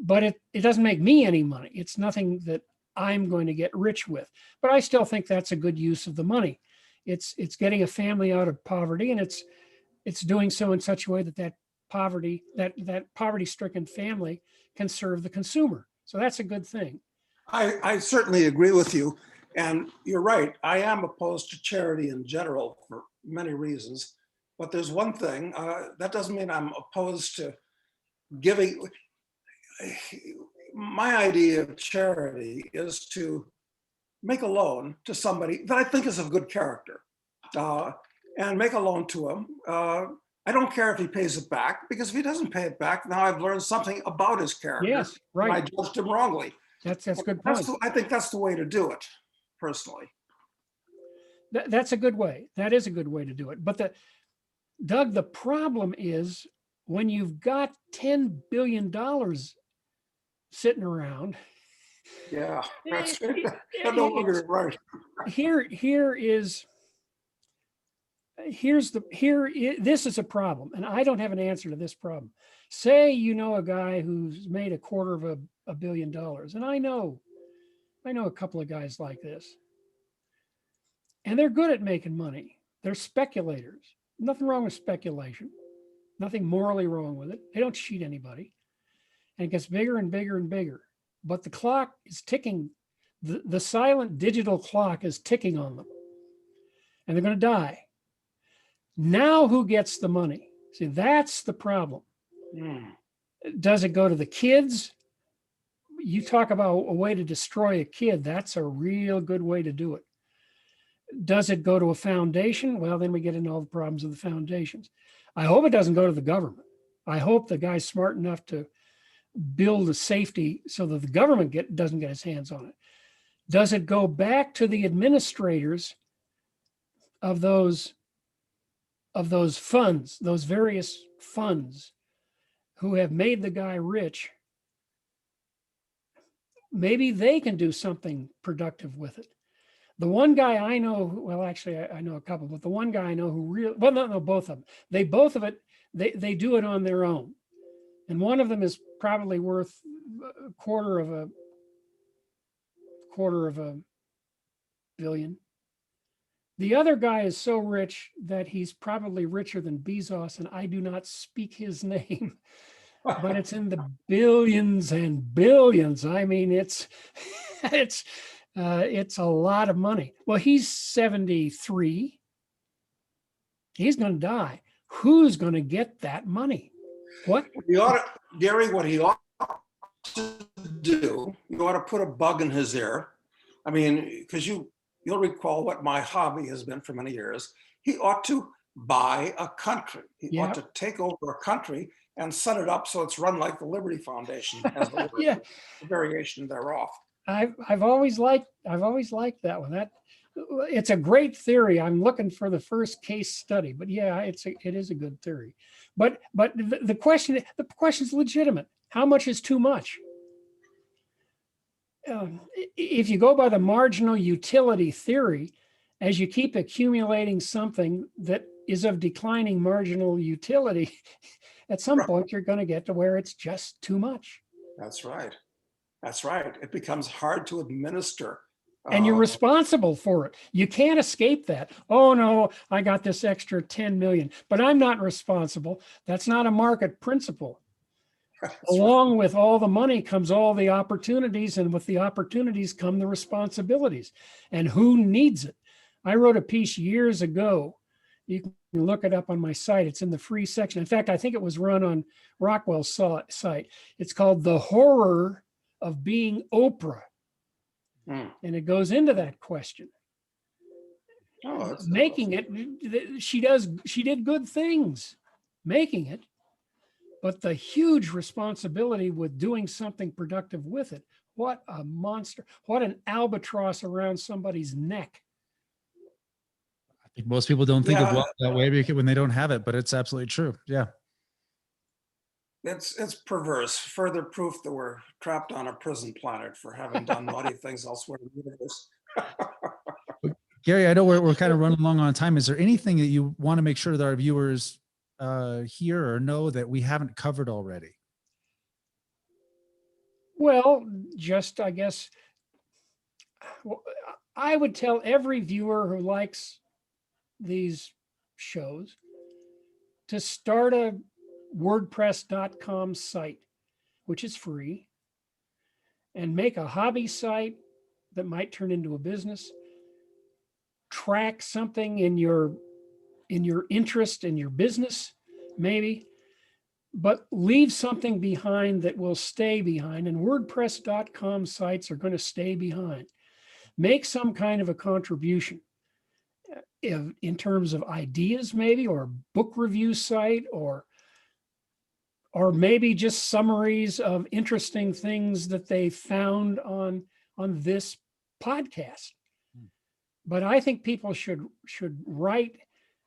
But it doesn't make me any money. It's nothing that I'm going to get rich with. But I still think that's a good use of the money. It's getting a family out of poverty, and it's doing so in such a way that poverty-stricken family can serve the consumer. So that's a good thing. I certainly agree with you. And you're right, I am opposed to charity in general for many reasons. But there's one thing, that doesn't mean I'm opposed to giving. My idea of charity is to make a loan to somebody that I think is of good character, and make a loan to him. I don't care if he pays it back, because if he doesn't pay it back, now I've learned something about his character. Yes, right. I judged him wrongly. That's a good point. I think that's the way to do it, personally. That's a good way. That is a good way to do it. But Doug, the problem is when you've got $10 billion sitting around. Yeah, that's no longer right. Here is this is a problem, and I don't have an answer to this problem. Say you know a guy who's made $250 million, and I know a couple of guys like this, and they're good at making money. They're speculators. Nothing wrong with speculation. Nothing morally wrong with it. They don't cheat anybody, and it gets bigger and bigger and bigger. But the clock is ticking. The silent digital clock is ticking on them, and they're going to die. Now who gets the money? See, that's the problem. Does it go to the kids? You talk about a way to destroy a kid. That's a real good way to do it. Does it go to a foundation? Well, then we get into all the problems of the foundations. I hope it doesn't go to the government. I hope the guy's smart enough to build a safety so that the government doesn't get his hands on it. Does it go back to the administrators of those funds, those various funds who have made the guy rich? Maybe they can do something productive with it. The one guy I know, well, actually, I know a couple, but the one guy I know who really, well, no, both of them. They they do it on their own. And one of them is probably worth a quarter of a billion. The other guy is so rich that he's probably richer than Bezos, and I do not speak his name, but it's in the billions and billions. I mean, it's a lot of money. Well, he's 73. He's going to die. Who's going to get that money? What? Gary, what he ought to do, you ought to put a bug in his ear. I mean, because you'll recall what my hobby has been for many years. He ought to buy a country. He ought to take over a country and set it up so it's run like the Liberty Foundation has the Liberty, the variation thereof. I've always liked that one. It's a great theory. I'm looking for the first case study, but yeah, it is a good theory. But the question is legitimate. How much is too much? If you go by the marginal utility theory, as you keep accumulating something that is of declining marginal utility, at some point you're going to get to where it's just too much. That's right. That's right. It becomes hard to administer. And you're responsible for it. You can't escape that. Oh no, I got this extra 10 million, but I'm not responsible. That's not a market principle. Along with all the money comes all the opportunities, and with the opportunities come the responsibilities. And who needs it? I wrote a piece years ago. You can look it up on my site. It's in the free section. In fact, I think it was run on Rockwell's site. It's called The Horror of Being Oprah. And it goes into that question. Making it, she did good things making it, but the huge responsibility with doing something productive with it. What a monster, what an albatross around somebody's neck. I think most people don't think of wealth that way when they don't have it, but it's absolutely true. Yeah. It's perverse. Further proof that we're trapped on a prison planet for having done naughty things elsewhere in the universe. Gary, I know we're kind of running along on time. Is there anything that you want to make sure that our viewers hear or know that we haven't covered already? Well, just, I guess, I would tell every viewer who likes these shows to start a WordPress.com site, which is free, and make a hobby site that might turn into a business. Track something in your interest in your business, maybe, but leave something behind that will stay behind. And WordPress.com sites are going to stay behind. Make some kind of a contribution in terms of ideas, maybe, or a book review site, or maybe just summaries of interesting things that they found on this podcast. But I think people should write,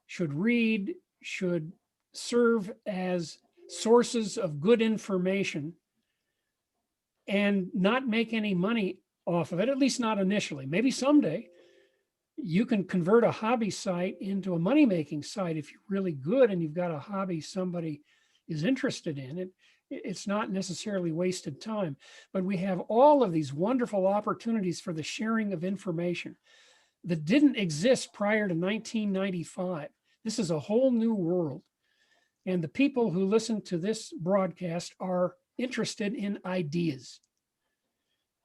should read, should serve as sources of good information and not make any money off of it, at least not initially. Maybe someday, you can convert a hobby site into a money-making site if you're really good and you've got a hobby somebody is interested in. It's not necessarily wasted time, but we have all of these wonderful opportunities for the sharing of information that didn't exist prior to 1995. This is a whole new world. And the people who listen to this broadcast are interested in ideas.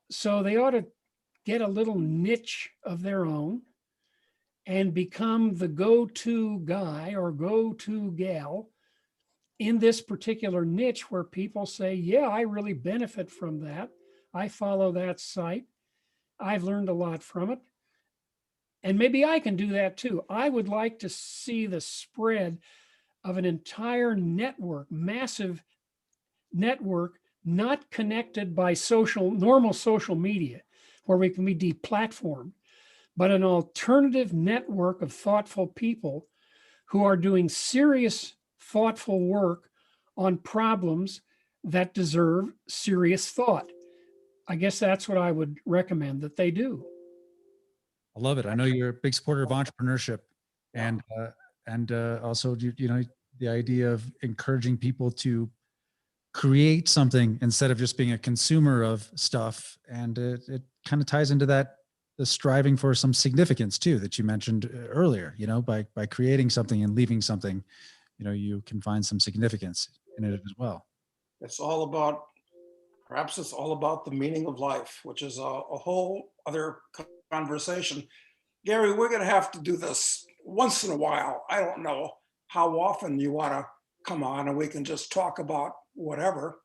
So they ought to get a little niche of their own and become the go-to guy or go-to gal in this particular niche where people say, yeah, I really benefit from that. I follow that site. I've learned a lot from it. And maybe I can do that too. I would like to see the spread of an entire network, massive network, not connected by normal social media, where we can be deplatformed, but an alternative network of thoughtful people who are doing serious, thoughtful work on problems that deserve serious thought. I guess that's what I would recommend that they do. I love it. I know you're a big supporter of entrepreneurship, and also the idea of encouraging people to create something instead of just being a consumer of stuff. And it kind of ties into the striving for some significance too that you mentioned earlier. By creating something and leaving something, you can find some significance in it as well. Perhaps it's all about the meaning of life, which is a whole other conversation. Gary, we're going to have to do this once in a while. I don't know how often you want to come on and we can just talk about whatever,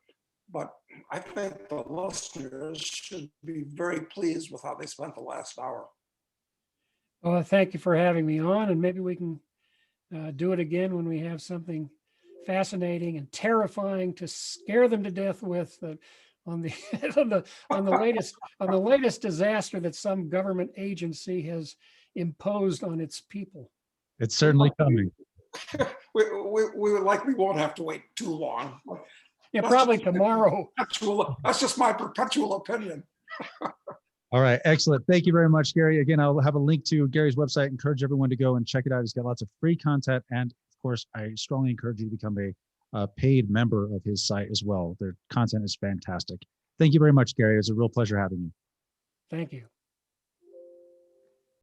but I think the listeners should be very pleased with how they spent the last hour. Well, thank you for having me on, and maybe we can do it again when we have something fascinating and terrifying to scare them to death with on the latest disaster that some government agency has imposed on its people. It's certainly coming. We likely won't have to wait too long. Yeah, probably tomorrow. That's just my perpetual opinion. All right, excellent. Thank you very much, Gary. Again, I'll have a link to Gary's website. Encourage everyone to go and check it out. He's got lots of free content, and of course, I strongly encourage you to become a paid member of his site as well. Their content is fantastic. Thank you very much, Gary. It was a real pleasure having you. Thank you.